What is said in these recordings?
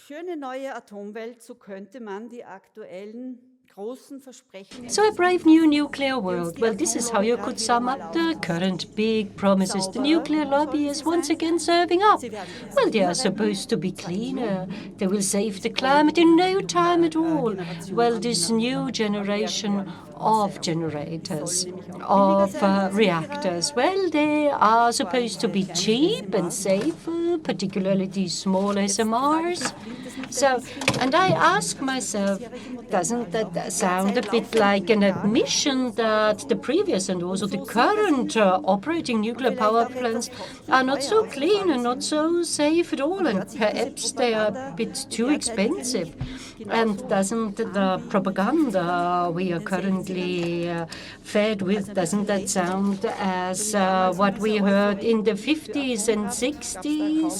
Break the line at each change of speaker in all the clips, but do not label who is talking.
schöne neue Atomwelt, so könnte man die aktuellen großen Versprechen.
So a brave new nuclear world. Well, this is how you could sum up the current big promises the nuclear lobby is once again serving up. Well, they are supposed to be cleaner. They will save the climate in no time at all. Well, this new generation of generators, of reactors, well, they are supposed to be cheap and safer, particularly these small SMRs. So, and I ask myself, doesn't that sound a bit like an admission that the previous and also the current operating nuclear power plants are not so clean and not so safe at all, and perhaps they are a bit too expensive? And doesn't the propaganda we are currently fed with, doesn't that sound as what we heard in the 50s and 60s,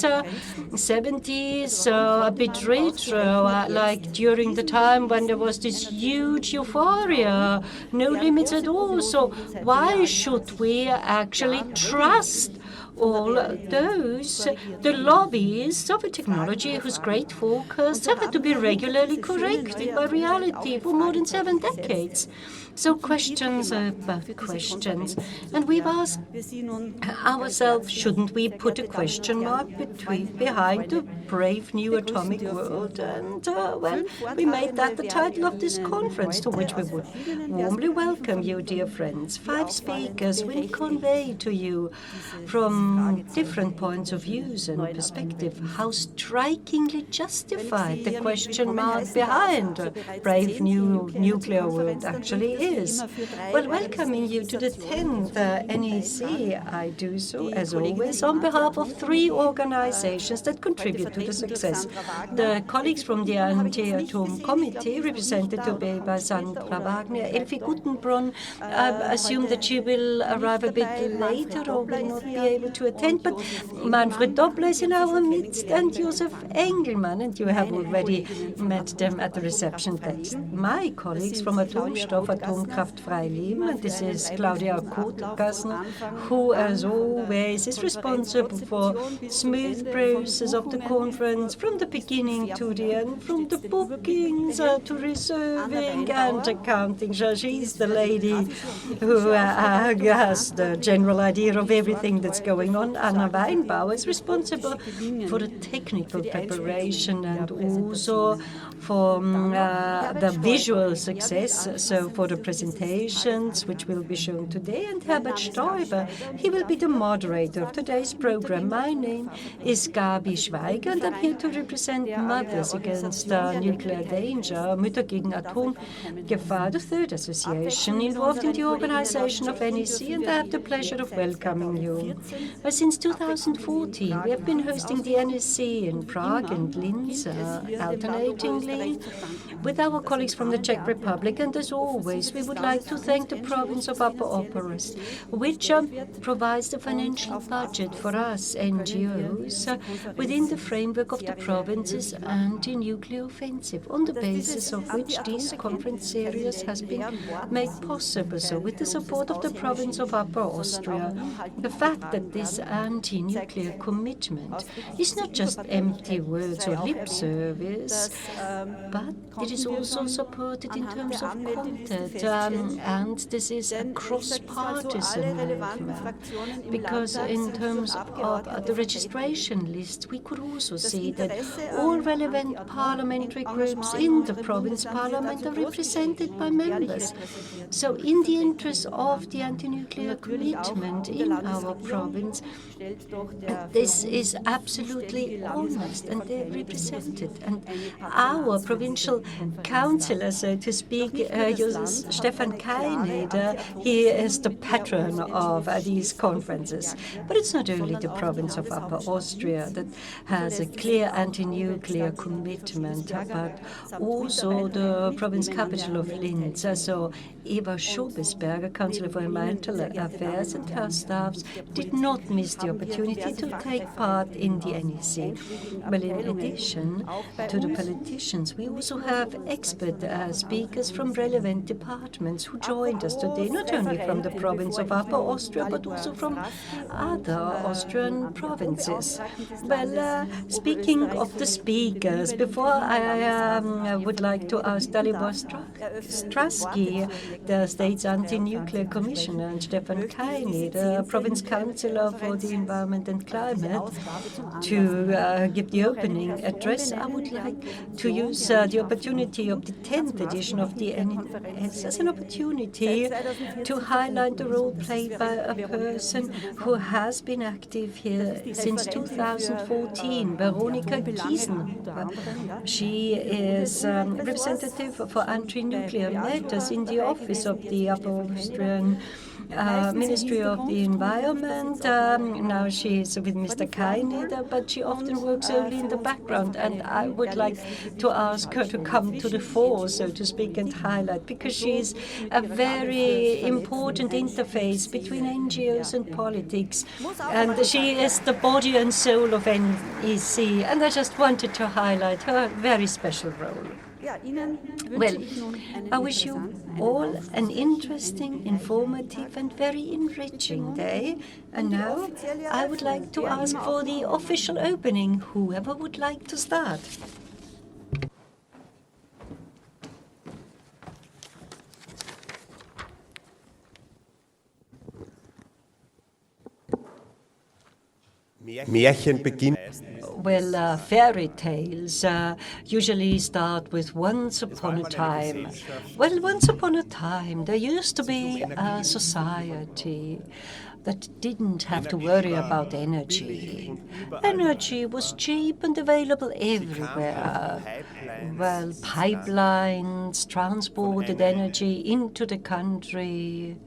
70s, a bit retro, like during the time when there was this huge euphoria, no limits at all? So why should we actually trust all those, the lobbyists of a technology whose great forecasts have had to be regularly corrected by reality for more than 7 decades? So questions about questions. And we've asked ourselves, shouldn't we put a question mark behind the brave new atomic world? And, well, we made that the title of this conference, to which we would warmly welcome you, dear friends. 5 speakers will convey to you from different points of views and perspective how strikingly justified the question mark behind a brave new nuclear world actually is. Well, welcoming you to the 10th NEC, I do so, as always, on behalf of 3 organizations that contribute to the success. The colleagues from the Anti-Atom Committee, represented today by Sandra Wagner. Elfie Guttenbrunn, I assume that she will arrive a bit later or will not be able to attend, but Manfred Doppler is in our midst, and Josef Engelmann, and you have already met them at the reception desk. My colleagues from Atomstopp, Atomkraftfrei Leben, and this is Claudia Kotgassner, who, as always, is responsible for smooth process of the conference from the beginning to the end, from the bookings to reserving and accounting. So she's the lady who has the general idea of everything that's going on. Anna Weinbauer is responsible for the technical preparation and also for the visual success, so for the presentations which will be shown today. And Herbert Stoiber, he will be the moderator of today's program. My name is Gabi Schweiger, and I'm here to represent Mothers Against Nuclear Danger, Mütter gegen Atomgefahr, the 3rd association involved in the organization of NEC, and I have the pleasure of welcoming you. Well, since 2014, we have been hosting the NEC in Prague and Linz, alternatingly, with our colleagues from the Czech Republic. And as always, we would like to thank the province of Upper-Austria, which provides the financial budget for us NGOs within the framework of the province's anti-nuclear offensive, on the basis of which this conference series has been made possible. So with the support of the province of Upper-Austria, the fact that this anti-nuclear commitment is not just empty words or lip service, but it is also supported in terms of content, and this is a cross-partisan movement, because in terms of the registration list, we could also see that all relevant parliamentary groups in the province parliament are represented by members. So in the interest of the anti-nuclear commitment in our province, this is absolutely honest, and they're represented. And our provincial councillor, so to speak, Stefan Kaineder, he is the patron of these conferences. But it's not only the province of Upper-Austria that has a clear anti-nuclear commitment, but also the province capital of Linz. So Eva Schobesberger, Councilor for Environmental Affairs, and her staffs did not not miss the opportunity to take part in the NEC. Well, in addition to the politicians, we also have expert speakers from relevant departments who joined us today, not only from the province of Upper-Austria, but also from other Austrian provinces. Well, speaking of the speakers, before I would like to ask Dalibor Stráský, the state's Anti-Nuclear Commissioner, and Stefan Kaineder, Province Councilor for the Environment and Climate, to give the opening address, I would like to use the opportunity of the 10th edition of the NEC as an opportunity to highlight the role played by a person who has been active here since 2014, Veronika Giesen. She is representative for anti-nuclear matters in the office of the Upper-Austrian Ministry of the Environment. Now she is with Mr. Kaineder, but she often works only in the background, and I would like to ask her to come to the fore, so to speak, and highlight, because she is a very important interface between NGOs and politics, and she is the body and soul of NEC, and I just wanted to highlight her very special role. Well, I wish you all an interesting, informative and very enriching day. And now I would like to ask for the official opening, whoever would like to start.
Märchen beginnt.
Well, fairy tales usually start with once upon a time. Well, once upon a time, there used to be a society that didn't have to worry about energy. Energy was cheap and available everywhere. Well, pipelines transported energy into the country.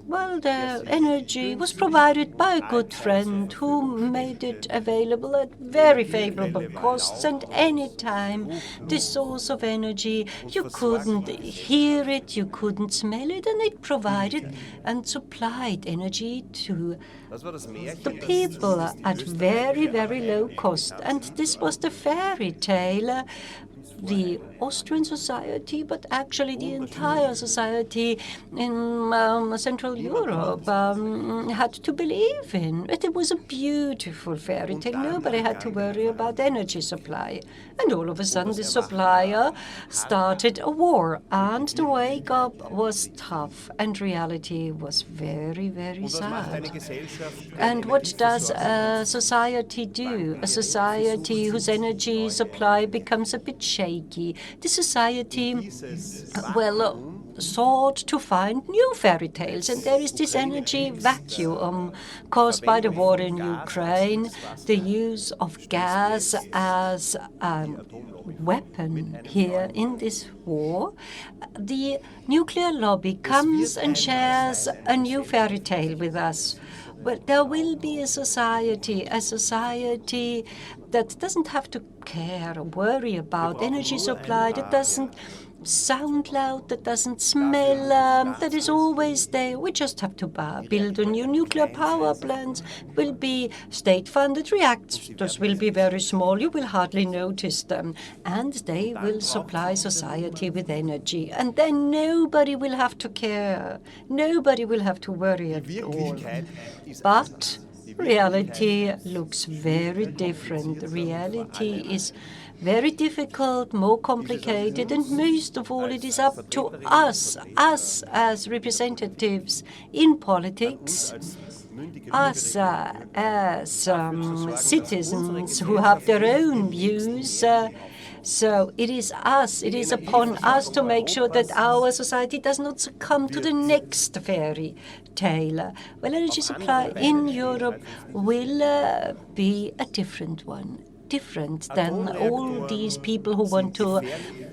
Well, the energy was provided by a good friend who made it available at very favorable costs, and any time this source of energy, you couldn't hear it, you couldn't smell it, and it provided and supplied energy to the people at very, very low cost. And this was the fairy tale the Austrian society, but actually the entire society in Central Europe had to believe in. It was a beautiful fairy tale. Nobody had to worry about energy supply. And all of a sudden the supplier started a war, and the wake up was tough, and reality was very, very sad. And what does a society do? A society whose energy supply becomes a bit shaky. The society, well, sought to find new fairy tales, and there is this energy vacuum caused by the war in Ukraine, the use of gas as a weapon here in this war. The nuclear lobby comes and shares a new fairy tale with us. Well, there will be a society that doesn't have to care or worry about energy supply, that doesn't sound loud, that doesn't smell, that is always there. We just have to build a new nuclear power plants. Will be state-funded. Reactors will be very small. You will hardly notice them. And they will supply society with energy. And then nobody will have to care. Nobody will have to worry at all. But reality looks very different. Reality is very difficult, more complicated, and most of all, it is up to us as representatives in politics, us as citizens who have their own views. So it is upon us to make sure that our society does not succumb to the next fairy tale. Well, energy supply in Europe will be a different one. different than all these people who want to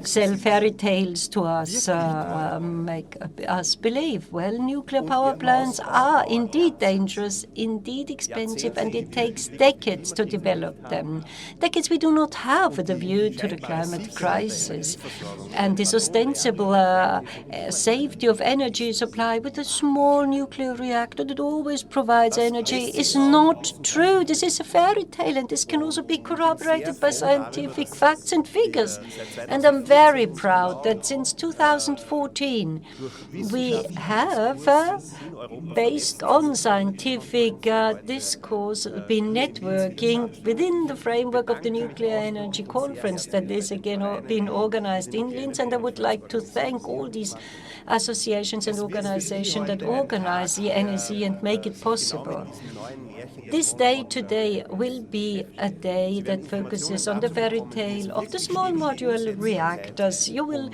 sell fairy tales to us, make us believe. Well, nuclear power plants are indeed dangerous, indeed expensive, and it takes decades to develop them. Decades we do not have with a view to the climate crisis. And this ostensible safety of energy supply with a small nuclear reactor that always provides energy is not true. This is a fairy tale, and this can also be corroborated by scientific facts and figures. And I'm very proud that since 2014 we have, based on scientific discourse, been networking within the framework of the Nuclear Energy Conference that is again being organized in Linz. And I would like to thank all these associations and organizations that organize the NEC and make it possible. This day today will be a day that focuses on the fairy tale of the small modular reactors. You will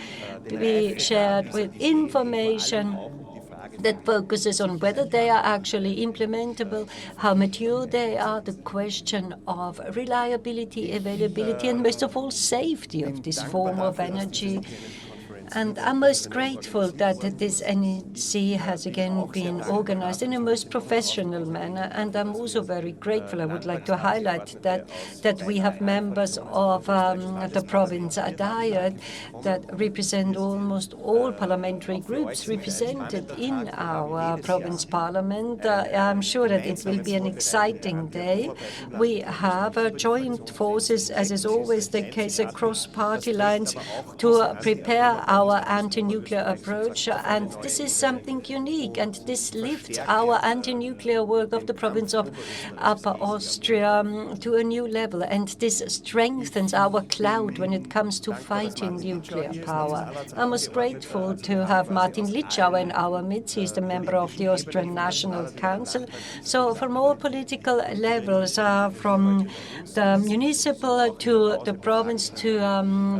be shared with information that focuses on whether they are actually implementable, how mature they are, the question of reliability, availability, and most of all, safety of this form of energy. And I'm most grateful that this NEC has again been organized in a most professional manner. And I'm also very grateful, I would like to highlight that we have members of the province Diet that represent almost all parliamentary groups represented in our province parliament. I'm sure that it will be an exciting day. We have joined forces, as is always the case, across party lines to prepare our anti-nuclear approach, and this is something unique, and this lifts our anti-nuclear work of the province of Upper-Austria to a new level, and this strengthens our clout when it comes to fighting nuclear power. I'm most grateful to have Martin Litschauer in our midst. He's the member of the Austrian National Council. So from all political levels, from the municipal to the province to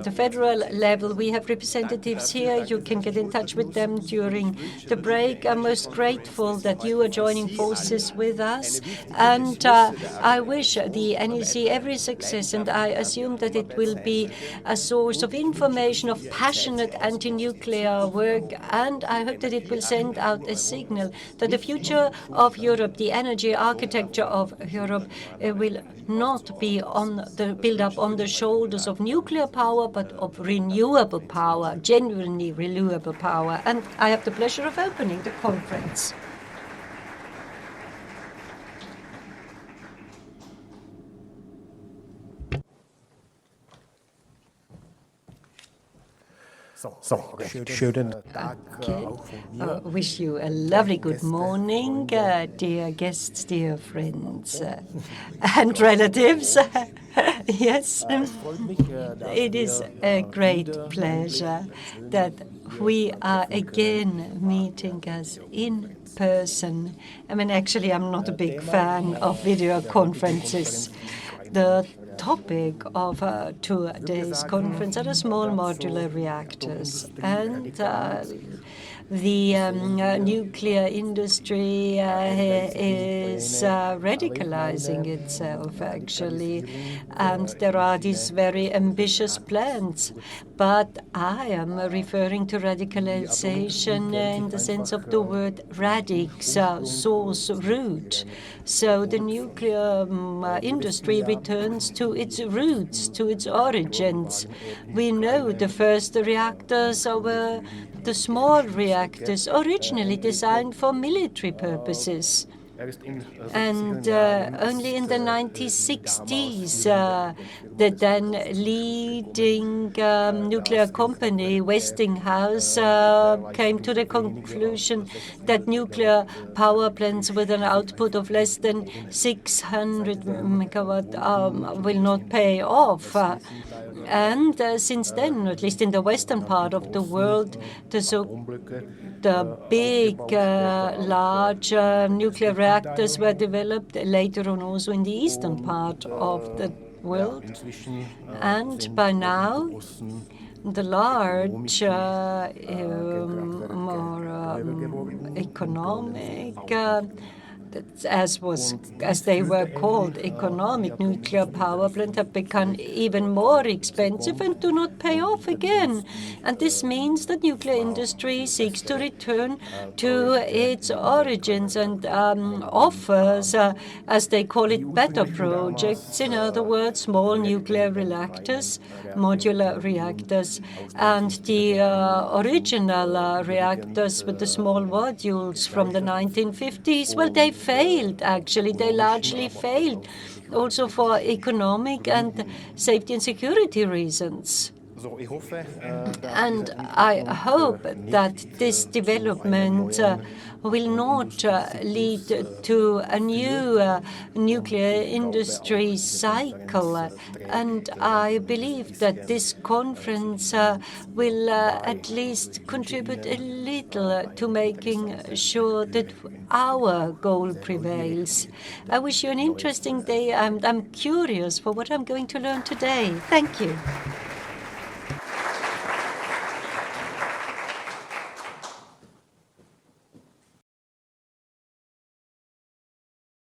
the federal level, we have representatives here. You can get in touch with them during the break. I'm most grateful that you are joining forces with us, and I wish the NEC every success, and I assume that it will be a source of information, of passionate anti-nuclear work, and I hope that it will send out a signal that the future of Europe, the energy architecture of Europe, will not be built up on the shoulders of nuclear power, but of renewable power, genuinely renewable power. And I have the pleasure of opening the conference. Wish you a lovely good morning, dear guests, dear friends, and relatives. Yes, it is a great pleasure that we are again meeting us in person. I mean, actually, I'm not a big fan of video conferences. The topic of today's conference are the small modular reactors, and the nuclear industry is radicalizing itself, actually, and there are these very ambitious plans. But I am referring to radicalization in the sense of the word radix, source, root. So the nuclear industry returns to its roots, to its origins. We know the first reactors were the small reactors, originally designed for military purposes. And only in the 1960s, the then leading nuclear company, Westinghouse, came to the conclusion that nuclear power plants with an output of less than 600 megawatt will not pay off. And since then, at least in the western part of the world, the big, large nuclear reactors were developed later on also in the eastern part of the world. And by now, the large, more economic as they were called, economic nuclear power plants have become even more expensive and do not pay off again. And this means that nuclear industry seeks to return to its origins and offers, as they call it, better projects. In other words, small nuclear reactors, modular reactors, and the original reactors with the small modules from the 1950s. Well, they failed, actually. They largely failed, also for economic and safety and security reasons. And I hope that this development will not lead to a new nuclear industry cycle. And I believe that this conference will at least contribute a little to making sure that our goal prevails. I wish you an interesting day, and I'm curious for what I'm going to learn today. Thank you.